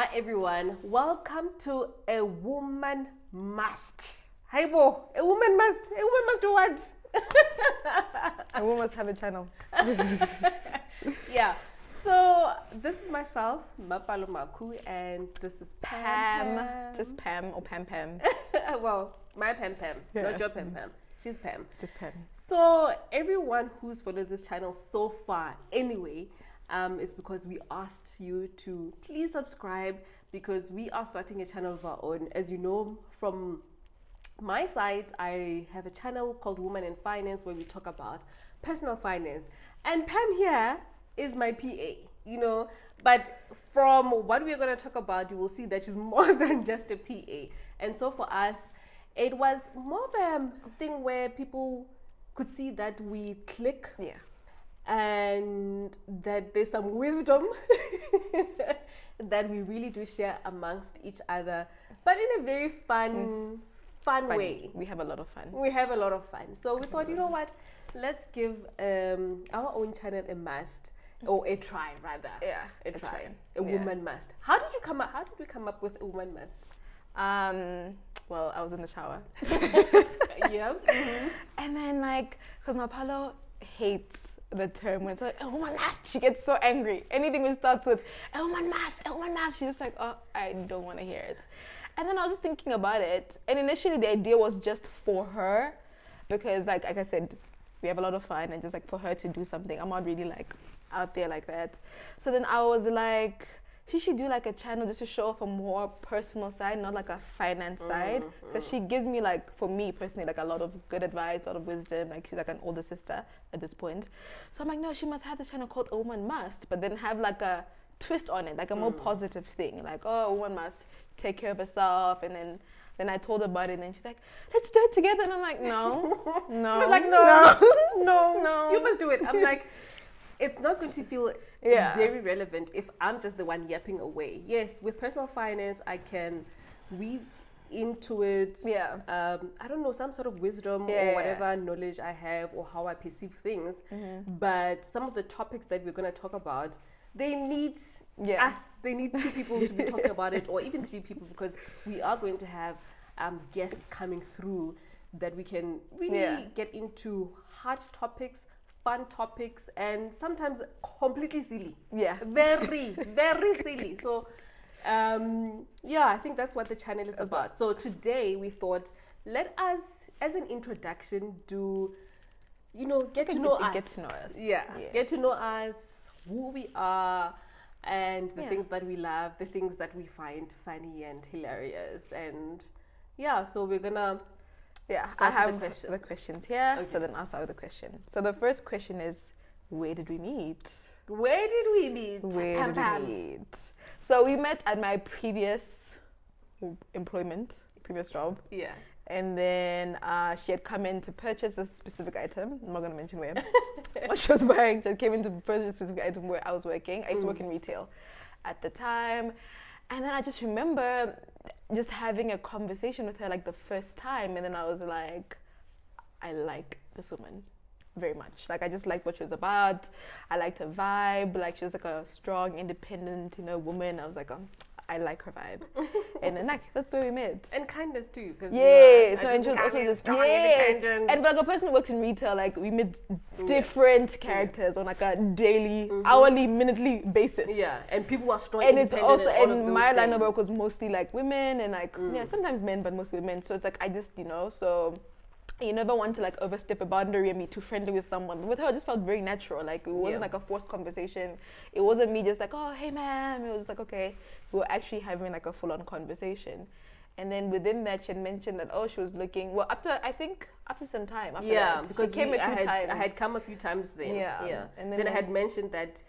Hi everyone, welcome to A Woman Must. Hi Bo, A Woman Must. A Woman Must do what? A woman must have a channel. Yeah, so this is myself, Mapalo Maku, and this is Pam. Just Pam or Pam Pam. Well, my Pam Pam, Yeah. not your Pam Pam. She's Pam. Just Pam. So everyone who's followed this channel so far, anyway, it's because we asked you to please subscribe because we are starting a channel of our own. As you know, from my side, I have a channel called Women in Finance where we talk about personal finance. And Pam here is my PA, you know. But from what we're going to talk about, you will see that she's more than just a PA. And so for us, it was more of a thing where people could see that we click Yeah. and that there's some wisdom that we really do share amongst each other, but in a very fun Funny. way. We have a lot of fun. We have a lot of fun. So we thought, you know what, let's give our own channel a must, or a try rather. Yeah, A try. yeah. A woman must. How did we come up with a woman must? Well, I was in the shower. Yeah. And then because Mapalo hates the term when it's like, a woman must, she gets so angry. Anything which starts with, a woman must, she's just like, oh, I don't want to hear it. And then I was just thinking about it. And initially the idea was just for her because like I said, we have a lot of fun and just like for her to do something. I'm not really like out there like that. So then I was like, she should do like a channel just to show off a more personal side, not like a finance side. Because she gives me like, for me personally, like a lot of good advice, a lot of wisdom. Like she's like an older sister at this point. So I'm like, no, she must have this channel called A Woman Must, but then have like a twist on it, like a more positive thing. Like, oh, a woman must take care of herself. And then I told her about it and then she's like, let's do it together. And I'm like, no. She was like, no, you must do it. I'm like, it's not going to feel very relevant if I'm just the one yapping away. Yes, with personal finance, I can weave into it. Yeah. I don't know, some sort of wisdom or whatever knowledge I have or how I perceive things. But some of the topics that we're going to talk about, they need us. They need two people to be talking about it, or even three people, because we are going to have guests coming through that we can really get into hard topics, fun topics, and sometimes completely silly. Yeah. Very, very silly. So, I think that's what the channel is about. So today we thought, let us, as an introduction, do, get to know us. Get to know us. Yeah. Get to know us, who we are, and the things that we love, the things that we find funny and hilarious. And so we're gonna start I have with the question. the questions here. Okay. So then I'll start with the question. So the first question is, where did we meet? Where did we meet? Where Pam did Pam. we meet? So we met at my previous job. Yeah. And then she had come in to purchase a specific item. I'm not going to mention where. What she was buying. She came in to purchase a specific item where I was working. I used to work in retail at the time. And then I just remember just having a conversation with her like the first time. And then I was like, I like this woman very much. Like I just liked what she was about. I liked her vibe. Like she was like a strong, independent, woman. I was like, I like her vibe. And then that's where we met. And kindness too. Cause, and she was also just strong, independent. And like a person who works in retail, like we meet different characters on like a daily, hourly, minutely basis. Yeah, and people who are strong, and it's independent. also, and and my line of work was mostly like women and like sometimes men, but mostly women. So it's like I just so you never want to like overstep a boundary and be too friendly with someone. With her, it just felt very natural. Like it wasn't like a forced conversation. It wasn't me just like, oh hey ma'am. It was like, okay, we were actually having like a full-on conversation. And then within that, she had mentioned that she was looking after some time. After that, because she came a few times. I had come a few times then. Yeah. And then I had mentioned that.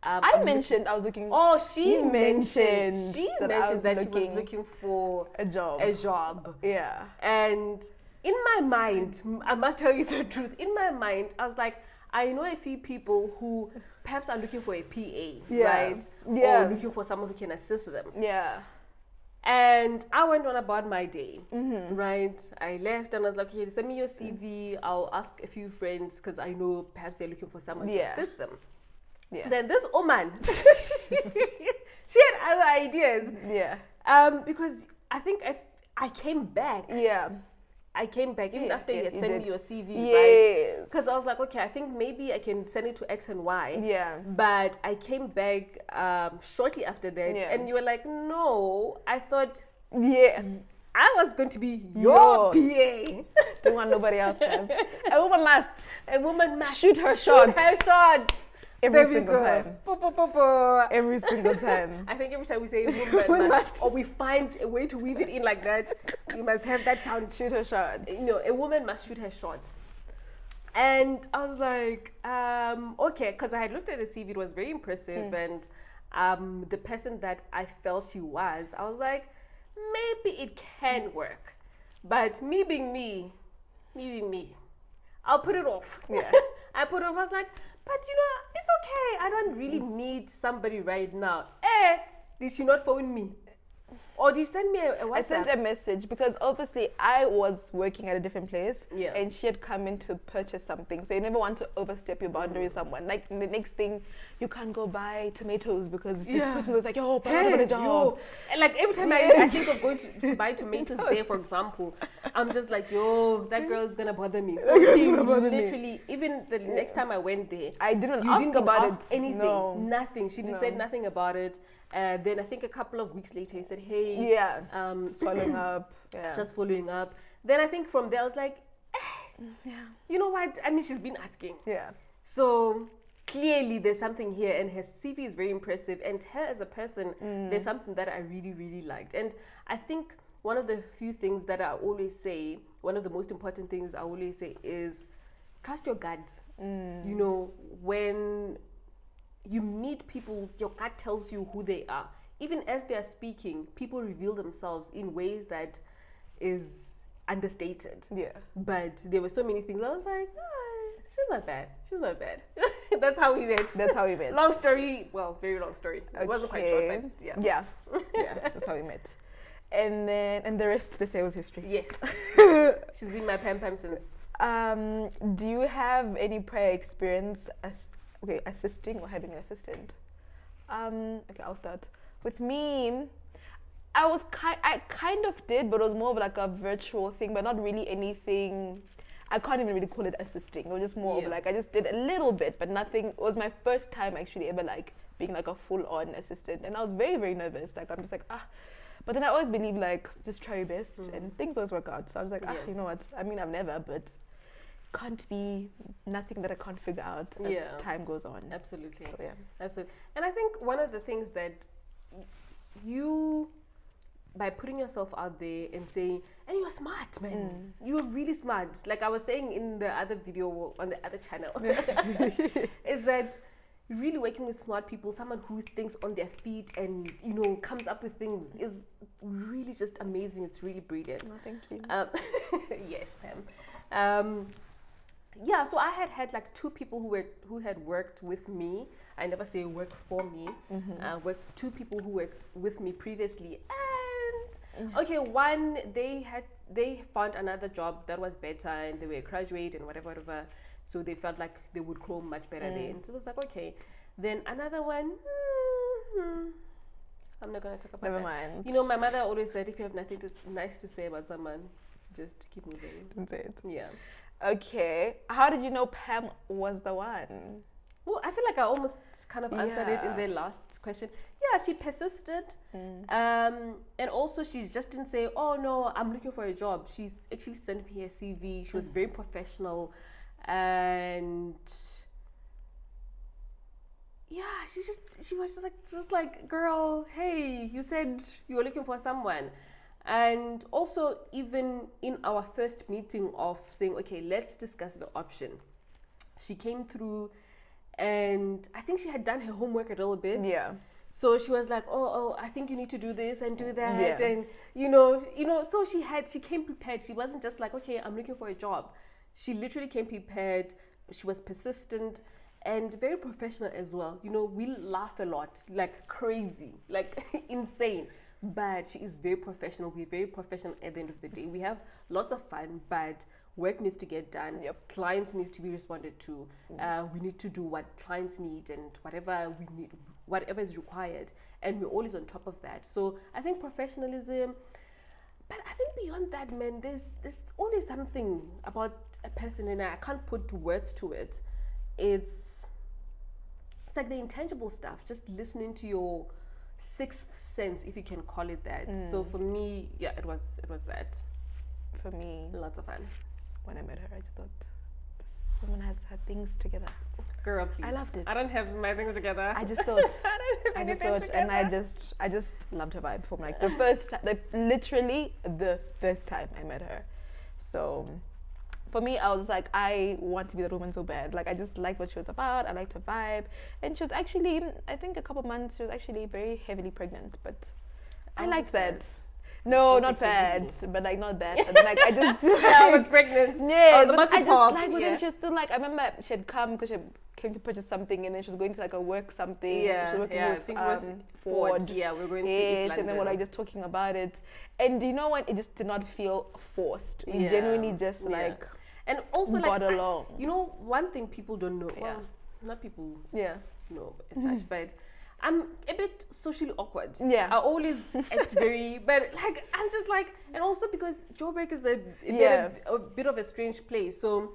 I mentioned I was looking. Oh, she mentioned that she was looking for a job. Yeah. And in my mind, I must tell you the truth. In my mind, I was like, I know a few people who perhaps are looking for a PA, right? Yeah. Or looking for someone who can assist them. Yeah. And I went on about my day, right? I left and I was like, okay, send me your CV. I'll ask a few friends because I know perhaps they're looking for someone to assist them. Yeah. Then this woman, She had other ideas. Yeah. Because I think I came back. Yeah. I came back even after you had sent me your CV, yes. right? Because I was like, okay, I think maybe I can send it to X and Y. Yeah. But I came back shortly after that, and you were like, no, I thought, yeah, I was going to be your PA. Don't want nobody else. A woman must shoot her shot. Every single time. Every single time. I think every time we say woman must, or we find a way to weave it in like that, we must have that sound. Shoot her shot. A woman must shoot her shot. And I was like, okay, because I had looked at the CV, it was very impressive, and the person that I felt she was, I was like, maybe it can work. But me being me, I'll put it off. Yeah. I put it off. I was like, but it's okay. I don't really need somebody right now. Did she not phone me? Or did you send me a WhatsApp? I sent a message because obviously I was working at a different place, and she had come in to purchase something. So you never want to overstep your boundary with someone. Like the next thing, you can't go buy tomatoes because this person was like, yo, but I got a job. And like every time I think of going to buy tomatoes there, for example, I'm just like, yo, that girl is gonna bother me. So literally, even the next time I went there, I didn't you ask didn't about ask anything, nothing. She just said No. nothing about it. Then I think a couple of weeks later, he said, hey, just following up. Yeah. Just following up. Then I think from there, I was like, you know what? I mean, she's been asking. Yeah. So clearly there's something here, and her CV is very impressive. And her as a person, there's something that I really, really liked. And I think one of the few things that I always say, one of the most important things I always say is trust your gut. When you meet people, your gut tells you who they are. Even as they are speaking, people reveal themselves in ways that is understated. Yeah. But there were so many things. I was like, she's not bad. That's how we met. Long story. Well, very long story. It wasn't quite short, but yeah. That's how we met. And the rest, they say, was history. Yes. She's been my Pam since. Do you have any prior experience assisting or having an assistant? Okay, I'll start. With me, I kind of did, but it was more of like a virtual thing, but not really anything. I can't even really call it assisting. It was just more of like, I just did a little bit, but nothing. It was my first time actually ever like being like a full-on assistant, and I was very, very nervous. Like, I'm just like, but then I always believe like, just try your best, and things always work out. So I was like, you know what? I mean, I've never, but can't be nothing that I can't figure out as time goes on. Absolutely. So, absolutely. And I think one of the things that you, by putting yourself out there and saying, and you're smart, man. You're really smart. Like I was saying in the other video on the other channel, is that really working with smart people, someone who thinks on their feet and comes up with things, is really just amazing. It's really brilliant. Oh, thank you. Yes, Pam. So I had like two people who had worked with me. I never say work for me. Two people who worked with me previously, and one they found another job that was better, and they were a graduate and whatever. So they felt like they would grow much better there, and it was like okay. Then another one. I'm not gonna talk about Never that. mind. My mother always said, if you have nothing nice to say about someone, just keep moving. That's it. Yeah. Okay. How did you know Pam was the one? Well, I feel like I almost kind of answered it in the last question. Yeah, she persisted. And also she just didn't say, oh no, I'm looking for a job. She's actually sent me her CV. She was very professional. And yeah, she was just like, girl, hey, you said you were looking for someone. And also, even in our first meeting of saying, okay, let's discuss the option, she came through, and I think she had done her homework a little bit. Yeah. So she was like, oh, I think you need to do this and do that, Yeah. and so she came prepared. She wasn't just like, okay, I'm looking for a job. She literally came prepared. She was persistent and very professional as well. We laugh a lot, like crazy, like insane. But she is very professional. We're very professional at the end of the day. We have lots of fun, but work needs to get done. Yep. Clients need to be responded to. We need to do what clients need, and whatever we need, whatever is required, and we're always on top of that. So I think professionalism, but I think beyond that, man, there's always something about a person, and I can't put words to it. It's like the intangible stuff, just listening to your sixth sense, if you can call it that. So for me, yeah, it was that. For me, Lots of fun. when I met her, I just thought, this woman has her things together. Girl, please. I loved it. I don't have my things together. I just thought, I don't have anything and together. I just loved her vibe from like the first time, literally the first time I met her. So for me, I was like, I want to be that woman so bad. Like, I just liked what she was about. I liked her vibe. And she was actually, I think a couple months, she was actually very heavily pregnant. But I liked that. No, not fat, but like not that. But then, like, I just... Yeah, I was pregnant. Yeah, I was about to pop. Just, like, but then she was still like, I remember she had come because she came to purchase something, and then she was going to like a work something. Yeah, she was working with, I think it was Ford. Yeah, we're going to East London. And then we're like just talking about it. And you know what? It just did not feel forced. We genuinely just like... And also, got like, along. you know, one thing people don't know. Well, not people know as such, but I'm a bit socially awkward. Yeah. I always act very, but like, I'm just like, and also because Joburg is a bit of a strange place. So,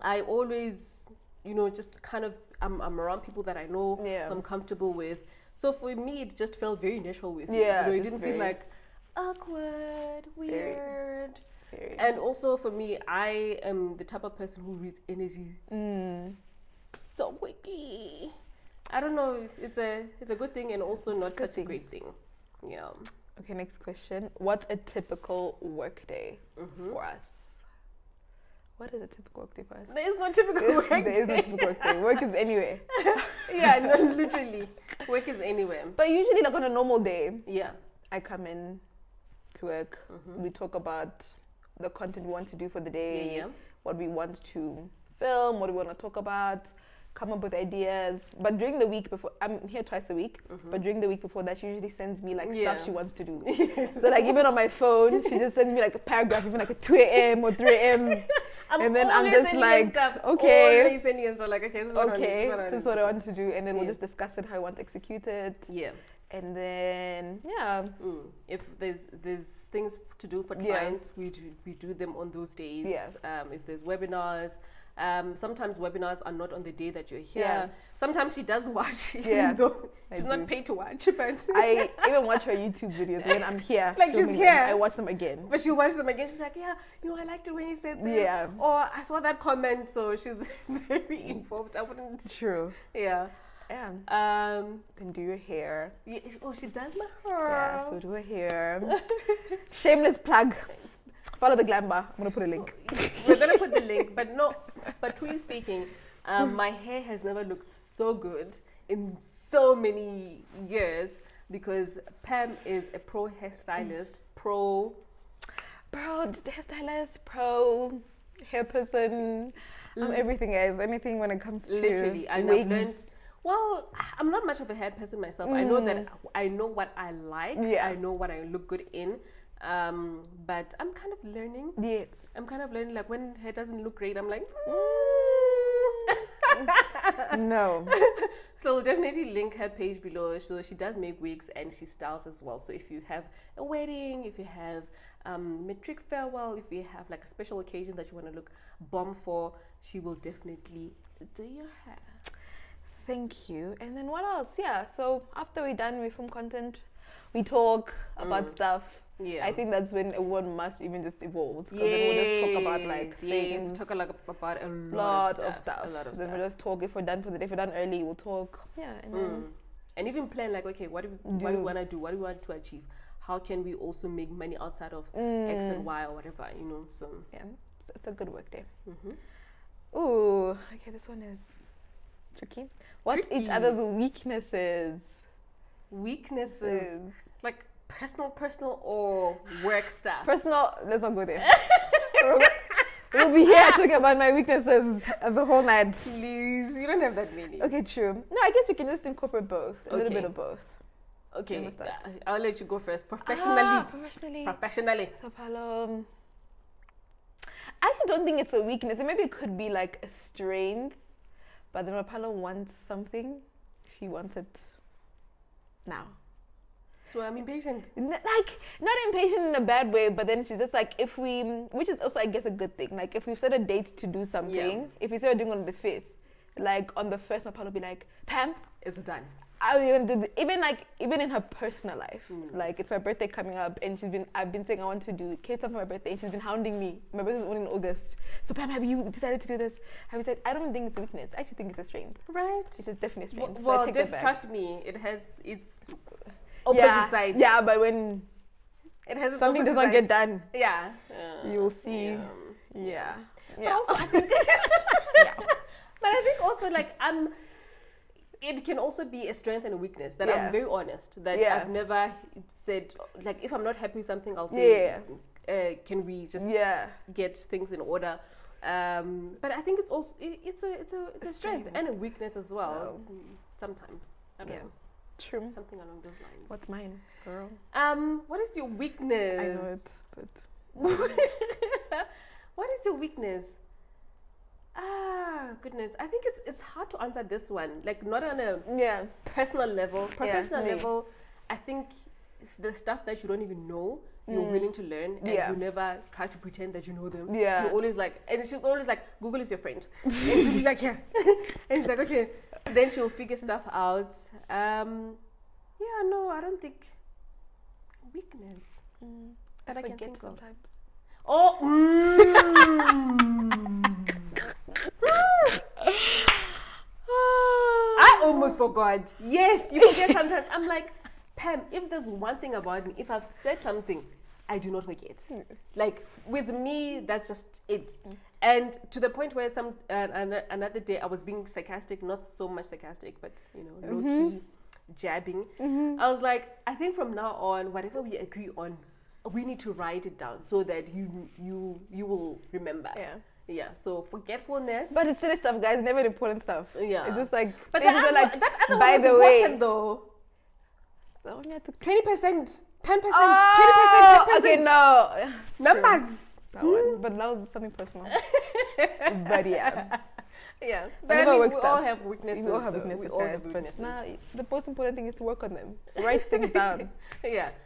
I always, you know, just kind of, I'm around people that I know, I'm comfortable with. So for me, it just felt very natural with me. You know, it didn't feel like awkward, weird. And also for me, I am the type of person who reads energy so quickly. I don't know. It's a good thing and also not such a great thing. Yeah. Okay, next question. What's a typical work day for us? What is a typical work day for us? There is no typical work day. There is no typical work day. Work is anywhere. Yeah, no, literally. Work is anywhere. But usually, like on a normal day, I come in to work. We talk about the content we want to do for the day, what we want to film, what we want to talk about, come up with ideas. But during the week before, I'm here twice a week, but during the week before that, she usually sends me like stuff she wants to do. So like even on my phone, she just sends me like a paragraph, even like at 2 a.m. or 3 a.m. And then I'm just like, okay. Always sending so like, okay, this is what this is what I want to do. And then we'll just discuss it, how I want to execute it. Yeah. And then if there's things to do for clients, we do them on those days. If there's webinars, sometimes webinars are not on the day that you're here. Sometimes she does watch, even though she's not paid to watch. But I even watch her YouTube videos when I'm here. Like she's here, I watch them again. But she watches them again. She's like, I liked it when you said this. Or I saw that comment, so she's very involved. I wouldn't. True. Yeah. Then do your hair. Yeah, she does my hair. Yeah, so do her hair. Shameless plug. Follow the glam bar. I'm gonna put a link. We're gonna put the link, but truly speaking, my hair has never looked so good in so many years because Pam is a pro hairstylist, pro hairstylist, pro hair person. Everything, guys. Anything when it comes to literally. I've learned. Well, I'm not much of a hair person myself. I know that I know what I like. I know what I look good in. But I'm kind of learning. Yes. I'm kind of learning, like when hair doesn't look great, I'm like, no. So we'll definitely link her page below. So she does make wigs and she styles as well. So if you have a wedding, if you have matric farewell, if you have like a special occasion that you want to look bomb for, she will definitely do your hair. Thank you. And then what else? Yeah, so after we're done, we film content, we talk about stuff. Yeah, I think that's when one must even just evolve. Because then we'll just talk about like things. Talk about a lot of stuff. Then we'll just talk. If we're done for the day, if we're done early, we'll talk. Yeah, and even plan like, okay, what do we want to do? What do we want to achieve? How can we also make money outside of X and Y or whatever, you know? So yeah, it's a good work day. Ooh, okay, this one is tricky. What's each other's weaknesses? Weaknesses, like personal or work stuff? Personal, let's not go there. We'll be here talking about my weaknesses the whole night. Please, you don't have that many. Okay, true. No, I guess we can just incorporate both. A little bit of both. Okay, I'll let you go first. Professionally. Professionally. Mapalo. I actually don't think it's a weakness. Maybe it could be like a strength. But the Mapalo wants something. She wants it now. So I'm impatient. Like, not impatient in a bad way, but then she's just like, if we, which is also, I guess, a good thing. Like, if we've set a date to do something, if we say we're doing on the 5th, like, on the 1st, Mapalo will be like, Pam, it's done. Are we gonna do even in her personal life, like, it's my birthday coming up, and I've been saying I want to do cake for my birthday, and she's been hounding me. My birthday is only in August. So Pam, have you decided to do this? Have you said? I don't think it's a weakness. I actually think it's a strength. Right. It's definitely a strength. Well, so I take that back. Trust me, it has its opposite side. Yeah, but when it has something does not get done, you'll see. Yeah. But also, I think. But I think also, like, it can also be a strength and a weakness that I'm very honest, that I've never said, like, if I'm not happy with something, I'll say, can we just get things in order? But I think it's also, it's a strength and a weakness as well. Sometimes. I don't know. True. Something along those lines. What's mine, girl? What is your weakness? I know it, but... What is your weakness? Goodness. I think it's hard to answer this one. Like, not on a personal level. Professional level, I think it's the stuff that you don't even know, you're willing to learn, and you never try to pretend that you know them. You're always like, and she's always like, Google is your friend. And she'll be like, yeah. And she's like, okay. Then she'll figure stuff out. No, I don't think weakness that I can think sometimes. Oh, I almost forgot. Yes, you forget sometimes. I'm like, Pam, if there's one thing about me, if I've said something, I do not forget. Like, with me, that's just it. And to the point where another day I was being sarcastic, not so much sarcastic, but, low-key jabbing. I was like, I think from now on, whatever we agree on, we need to write it down so that you will remember. Yeah, so forgetfulness. But it's silly stuff, guys, never important stuff. Yeah. It's just like, but that other by one was the way, important though. That only had to 20%, 10%, 20%, 10%. Okay, no. Numbers. That one. But that was something personal. But yeah. Yeah. But I mean, we all have weaknesses. We all have weaknesses, guys. But now, the most important thing is to work on them. Write things down.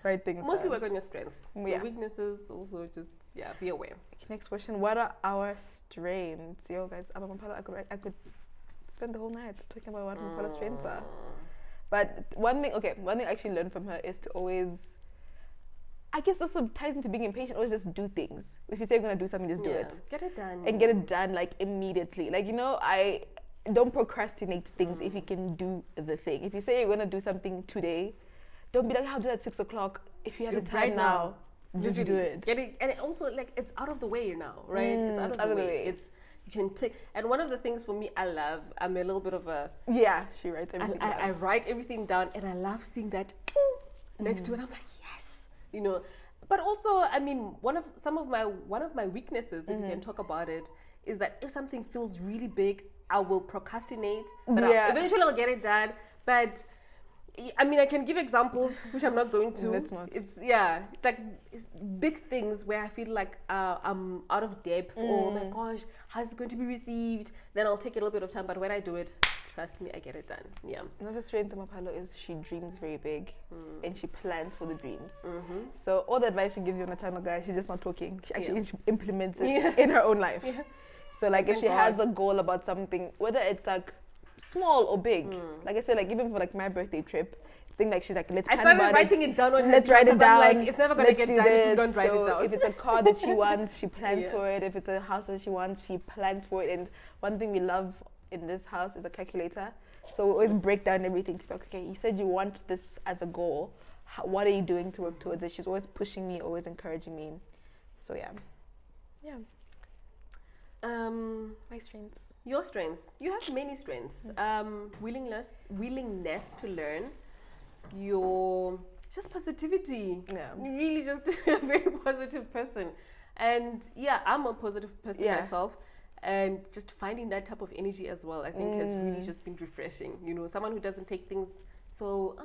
Write things down. Mostly work on your strengths. Your weaknesses also just, be aware. Okay, next question. What are our strengths? Yo, guys, I'm a Mapalo. I could spend the whole night talking about what Mapalo's strengths are. But one thing I actually learned from her is to always, I guess also ties into being impatient, always just do things. If you say you're going to do something, just do it. Get it done. And get it done, like, immediately. Like, I don't procrastinate things if you can do the thing. If you say you're going to do something today, don't be like, I'll do that at 6 o'clock. If you have the time now, just do it. Get it. And also, like, it's out of the way now, right? It's out of the way. You can take, and one of the things for me, I'm a little bit of a... Yeah, she writes everything down. I write everything down, and I love seeing that next to it. I'm like, yes, But also, I mean, one of my weaknesses, if you can talk about it, is that if something feels really big, I will procrastinate, but eventually I'll get it done. But I mean, I can give examples, which I'm not going to. It's like big things where I feel like I'm out of depth. Oh my gosh, how's it going to be received? Then I'll take a little bit of time, but when I do it, trust me, I get it done. Yeah. Another strength of Mapalo is she dreams very big, and she plans for the dreams. So all the advice she gives you on the channel, guys, she's just not talking. She actually implements it in her own life. So like, if she has a goal about something, whether it's like small or big, like I said, like even for like my birthday trip, thing like she's like, let's I started writing it down on let's write it down. I'm like, it's never gonna get done if you don't write it down. If it's a car that she wants, she plans for it. If it's a house that she wants, she plans for it. And one thing we love in this house is a calculator. So we always break down everything to be like, okay, you said you want this as a goal. What are you doing to work towards it? She's always pushing me, always encouraging me. So yeah. My strengths. Your strengths. You have many strengths. Willingness to learn. Your just positivity. You're really just a very positive person. And I'm a positive person myself. And just finding that type of energy as well, I think has really just been refreshing. Someone who doesn't take things so...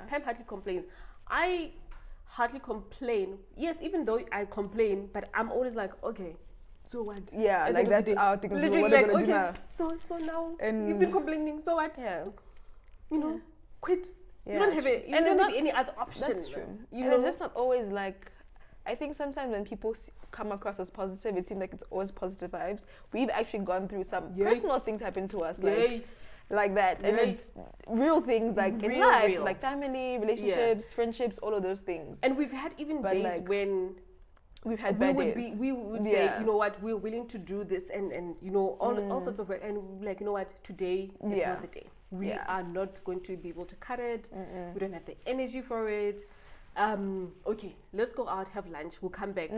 Pam hardly complains. I hardly complain. Yes, even though I complain, but I'm always like, okay, so what? Yeah, like that's our thing. Literally what like, okay, do now? So now, and you've been complaining, so what? Yeah. quit. Yeah, You don't have it. You don't have any other option. That's true. You and know? it's just not always like. I think sometimes when people come across as positive, it seems like it's always positive vibes. We've actually gone through some personal things happen to us, like that, and it's real things like in life, like family, relationships, friendships, all of those things. And we've had even days when we've had bad days. We would say, you know what, we're willing to do this and you know all sorts of work, and like, you know what, today is not the day. We are not going to be able to cut it. We don't have the energy for it. Okay, let's go out, have lunch, we'll come back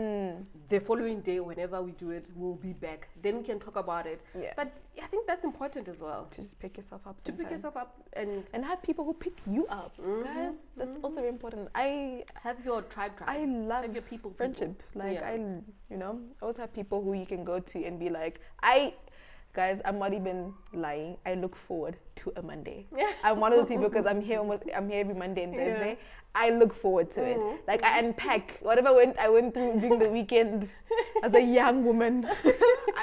the following day. Whenever we do it, we'll be back, then we can talk about it. But I think that's important as well, to just pick yourself up pick yourself up and have people who pick you up. Guys, that's also very important. I have your tribe. I love have your people friendship. Like I always have people who you can go to and be like, guys, I'm not even lying. I look forward to a Monday. I'm one of those people because I'm here every Monday and Thursday. I look forward to it. Like I unpack whatever I went through during the weekend as a young woman.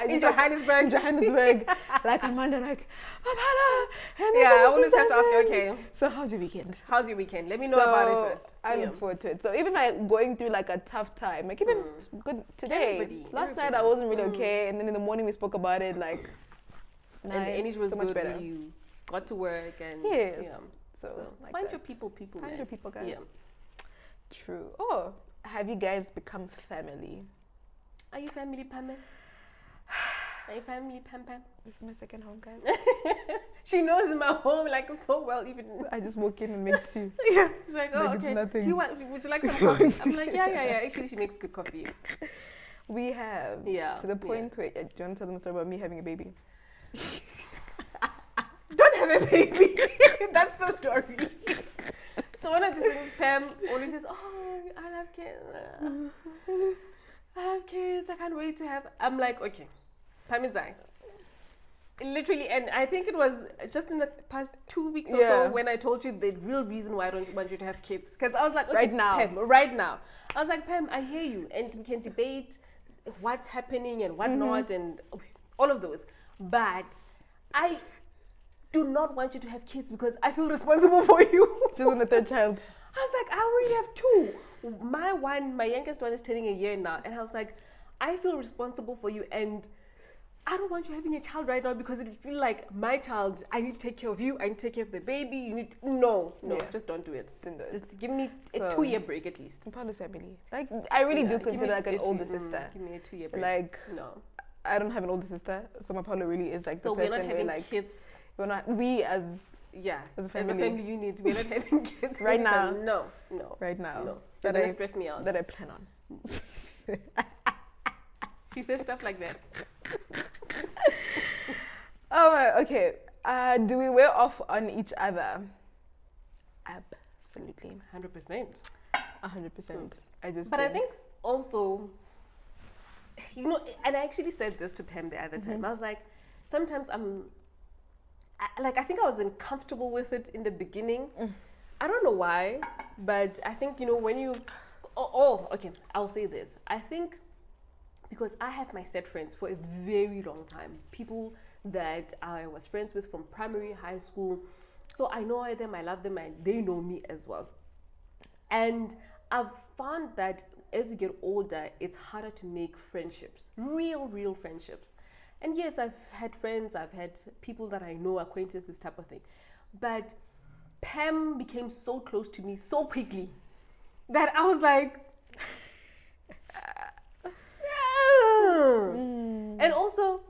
in Johannesburg. Like I'm under like, Mapalo. I always have to ask you, okay, so how's your weekend? Let me know about it first. I look forward to it. So even like going through like a tough time, like even good today. Last night I wasn't really okay, and then in the morning we spoke about it like. And the energy was so good much better. when you got to work and so like find your people, find your people, guys. Yeah. True. Oh, have you guys become family? Are you family, Pam? Are you family, Pam? This is my second home, guys. She knows my home like so well. Even I just walk in and make tea. She's like, oh, okay. Would you like some coffee? I'm like, yeah. Actually, she makes good coffee. We have. To the point where, do you want to tell them a story about me having a baby? Don't have a baby. That's the story. So one of the things Pam always says, oh, I love kids. I have kids. I can't wait to have. I'm like, okay, Pam is I. Literally, and I think it was just in the past 2 weeks or so when I told you the real reason why I don't want you to have kids. Because I was like, okay, Pam, right now. I was like, Pam, I hear you. And we can debate what's happening and what not and all of those. But I do not want you to have kids because I feel responsible for you. Just on the third child. I was like, I already have two. My youngest one is turning a year now. And I was like, I feel responsible for you. And I don't want you having a child right now because it would feel like my child. I need to take care of you. I need to take care of the baby. You need to, no, just don't do it. Just give me a 2-year break at least. Mapalo's family. Like I really do consider like an older sister. Give me a 2-year break. Like no, I don't have an older sister, so Mapalo really is like so the person we're not having like kids. We're not. We as as a family unit. We're not having kids right now. No. Right now. No. You're gonna stress me out. That I plan on. She says stuff like that. Oh, okay. Do we wear off on each other? Absolutely. 100%. 100%. I think also, you know, and I actually said this to Pam the other time. I was like, sometimes I think I was uncomfortable with it in the beginning. I don't know why, but I think, you know, when you, okay, I'll say this. I think because I have my set friends for a very long time, people that I was friends with from primary, high school. So I know them, I love them, and they know me as well. And I've found that as you get older, it's harder to make friendships, real friendships. And yes, I've had friends, I've had people that I know, acquaintances, type of thing. But Pam became so close to me so quickly that I was like, And also,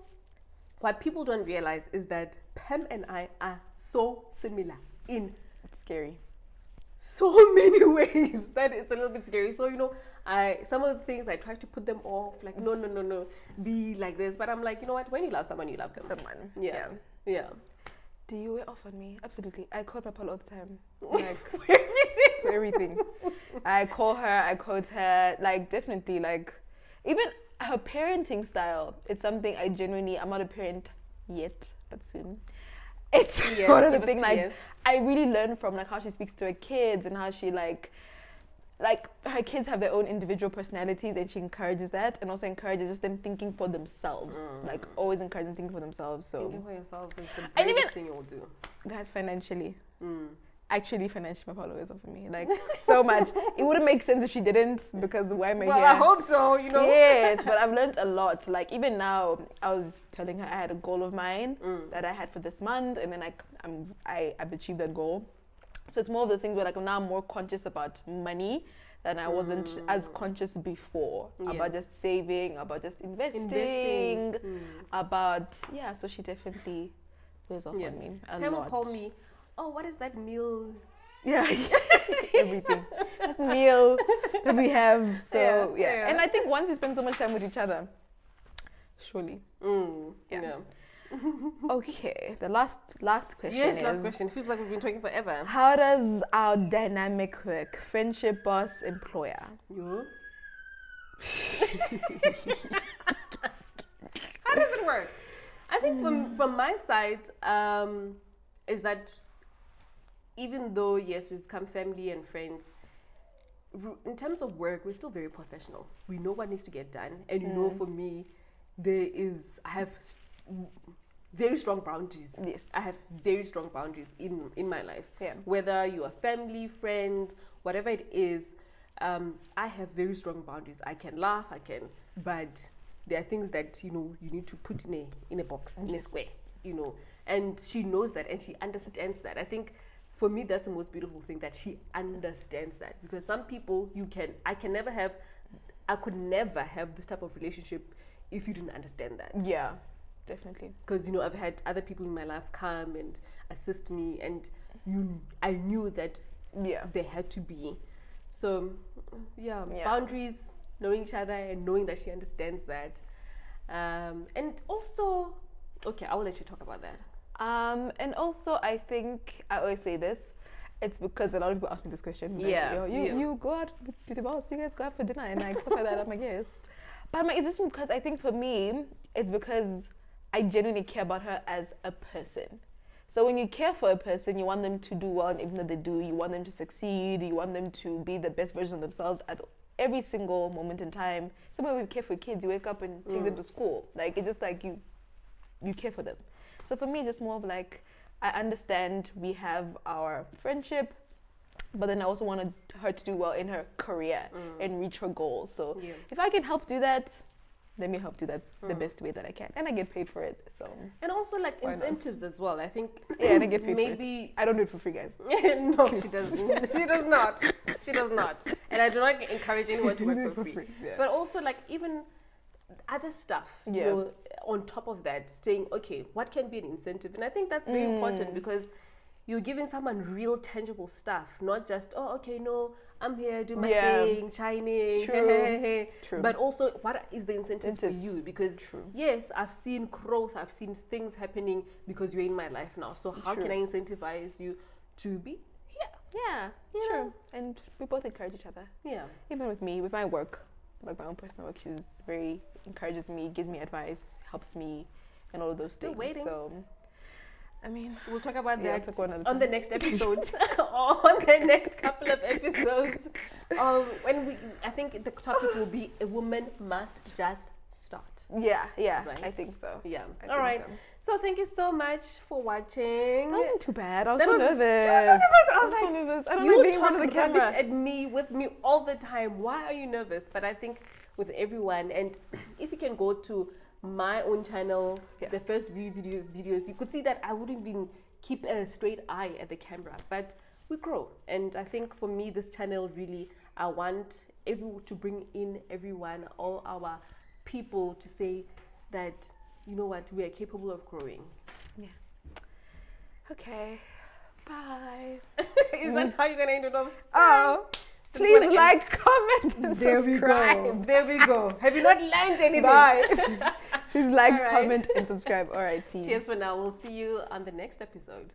what people don't realize is that Pam and I are so similar in scary so many ways that it's a little bit scary. So, you know, some of the things I try to put them off, like no, be like this. But I'm like, you know what? When you love someone, you love them. Yeah. Do you wear off on me? Absolutely. I call Mapalo all the time. Like for everything. I call her, I quote her, like definitely, like even her parenting style. It's something I genuinely, I'm not a parent yet, but soon. It's one of the things like I really learn from, like how she speaks to her kids and how she like her kids have their own individual personalities, and she encourages that, and also encourages just them thinking for themselves. Like always encouraging thinking for themselves. So thinking for yourself is the biggest thing you'll do, guys. Financially, actually financially Mapalo is for me. Like, so much. It wouldn't make sense if she didn't, because why am I here? I hope so, you know. Yes, but I've learned a lot. Like, even now, I was telling her I had a goal of mine that I had for this month, and then I've achieved that goal. So it's more of those things where, like, now I'm more conscious about money than I wasn't as conscious before, about just saving, about just investing. About, so she definitely wears off on me a Pam lot. will call me, oh, what is that meal? Yeah, everything. That meal that we have. So, And I think once you spend so much time with each other, surely. Yeah. Okay, the last question. Yes, last question. Feels like we've been talking forever. How does our dynamic work? Friendship, boss, employer. You? How does it work? I think from my side, is that even though, yes, we've become family and friends, in terms of work, we're still very professional. We know what needs to get done. And you know, for me, I have very strong boundaries. Yes. I have very strong boundaries in my life. Yeah. Whether you're a family, friend, whatever it is, I have very strong boundaries. I can laugh, but there are things that, you know, you need to put in a box, in a square, you know. And she knows that, and she understands that. I think for me, that's the most beautiful thing, that she understands that. Because some people, I could never have this type of relationship if you didn't understand that. Yeah, definitely. Because, you know, I've had other people in my life come and assist me, and I knew that they had to be. So, boundaries, knowing each other and knowing that she understands that. And also, okay, I will let you talk about that. And also, I think I always say this. It's because a lot of people ask me this question. Like, you go out with the boss, you guys go out for dinner and like stuff like that. I'm like, yes. But I'm like, is this because I think for me, it's because I genuinely care about her as a person. So when you care for a person, you want them to do well, and even though they do, you want them to succeed, you want them to be the best version of themselves at every single moment in time. Same way we care for kids, you wake up and take them to school. Like, it's just like you care for them. So for me, it's just more of like, I understand we have our friendship, but then I also wanted her to do well in her career and reach her goals. So if I can help do that, let me help do that the best way that I can. And I get paid for it. So. And also like incentives as well, I think. Yeah, and I get paid maybe for it. I don't do it for free, guys. No, she doesn't. She does not. She does not. And I do not encourage anyone to work for free. Yeah. But also like even other stuff, you know, on top of that, saying, okay, what can be an incentive? And I think that's very important, because you're giving someone real tangible stuff, not just, oh, okay, no, I'm here, do my thing, shining, hey. True. But also, what is the incentive for you? Because yes, I've seen growth, I've seen things happening because you're in my life now. So how can I incentivize you to be here? Yeah, true. And we both encourage each other. Yeah. Even with me, with my work, like my own personal work, she's very encourages me, gives me advice, helps me, and all of those things. Waiting. So, I mean, we'll talk about that on the next episode, on the next couple of episodes. I think the topic will be a woman must just start. Yeah, right? I think so. Yeah. All right. So thank you so much for watching. That wasn't too bad. I was so nervous. She was so nervous. I was like, nervous. I don't you like being in front talk of the camera. rubbish with me all the time. Why are you nervous? But I think with everyone, and if you can go to my own channel, the first videos, you could see that I wouldn't even keep a straight eye at the camera, but we grow. And I think for me, this channel really, I want to bring in everyone, all our people, to say that, you know what, we are capable of growing. Yeah. Okay. Bye. Is that how you're gonna end it off? Oh. Please like, comment, and subscribe. There we go. Have you not learned anything? Bye. Please like, comment, and subscribe. All right, team. Cheers for now. We'll see you on the next episode.